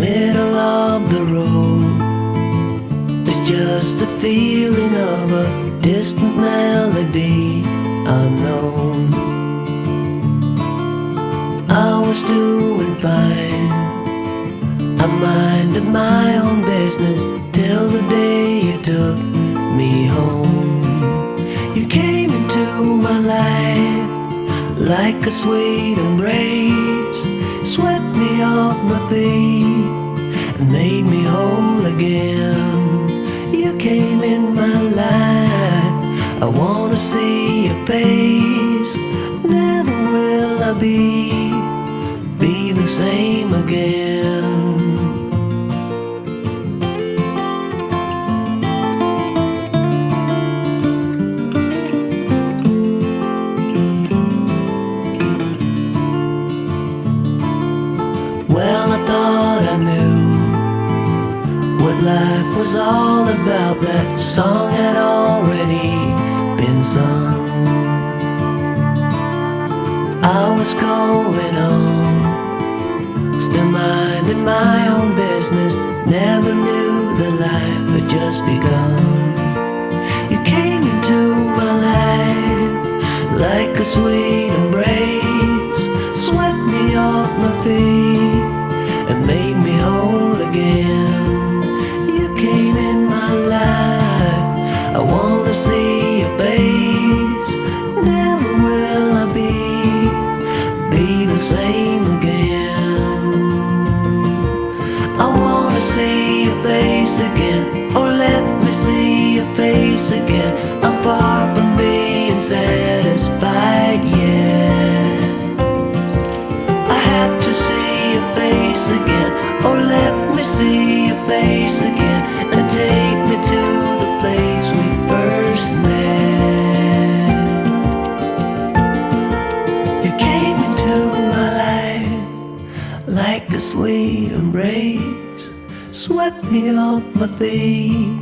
middle of the road. It's just a feeling of a distant melody unknown. I was doing fine, I minded my own business till the day you took me home. You came into my life like a sweet embrace, swept me off my feet and made me whole again. You came in my life, I wanna see your face. Never will I be the same again. Well, I thought I knew what life was all about. That song had already been sung. I was going on, still minding my own business. Never knew that life had just begun. You came into my life like a sweet embrace, swept me off my feet and made me whole again. You came in my life, I wanna see your face. Never will I be the same again. I wanna see your face again, oh let me see your face again. I'm far from being satisfied yet. I have to see your face again, oh let me see your face again, and take me to the place we first met. You came into my life like a sweet embrace, swept me off my feet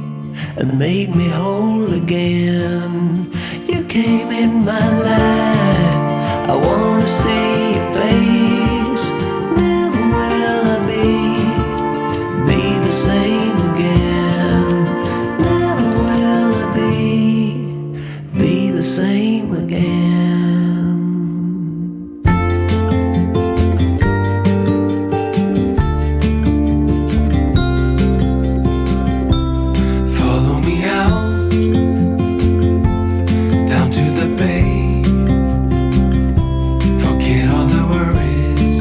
and made me whole again. You came in my life, I wanna see your face. Never will I be the same again. Never will I be the same again. Follow me out down to the bay. Forget all the worries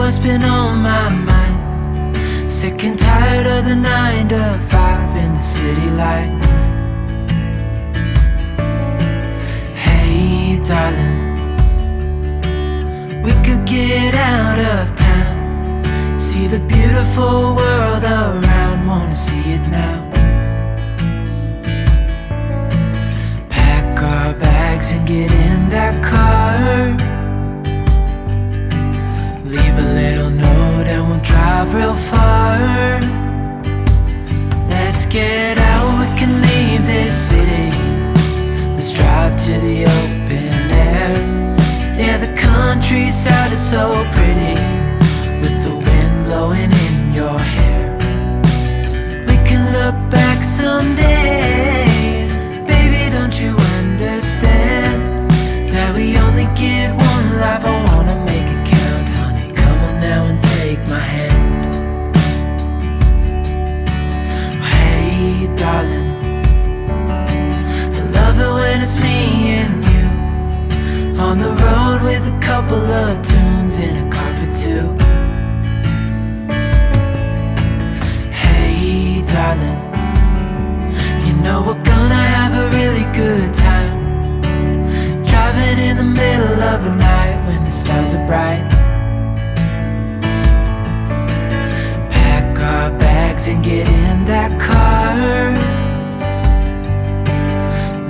what's been on my mind. Sick and tired of the 9 to 5 in the city light. Hey darling, we could get out of town, see the beautiful world around, wanna see it now. Pack our bags and get in that car, leave a little note and we'll drive real far. Let's get out, we can leave this city. Let's drive to the open air. Yeah, the countryside is so pretty, with the wind blowing in your hair. We can look back someday. Baby, don't you understand that we only get one life? I wanna make it count, honey. Come on now and take my hand. Hey darling, I love it when it's me and you, on the road with a couple of tunes in a car for two. Hey darling, you know we're gonna have a really good time, driving in the middle of the night when the stars are bright. Pack our bags and get in that car,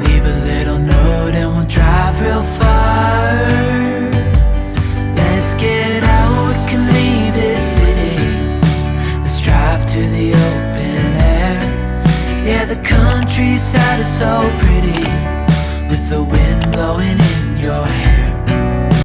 leave a little note and we'll drive real far. Let's get out, we can leave this city. Let's drive to the open air. Yeah, the countryside is so pretty, with the wind blowing in your hair.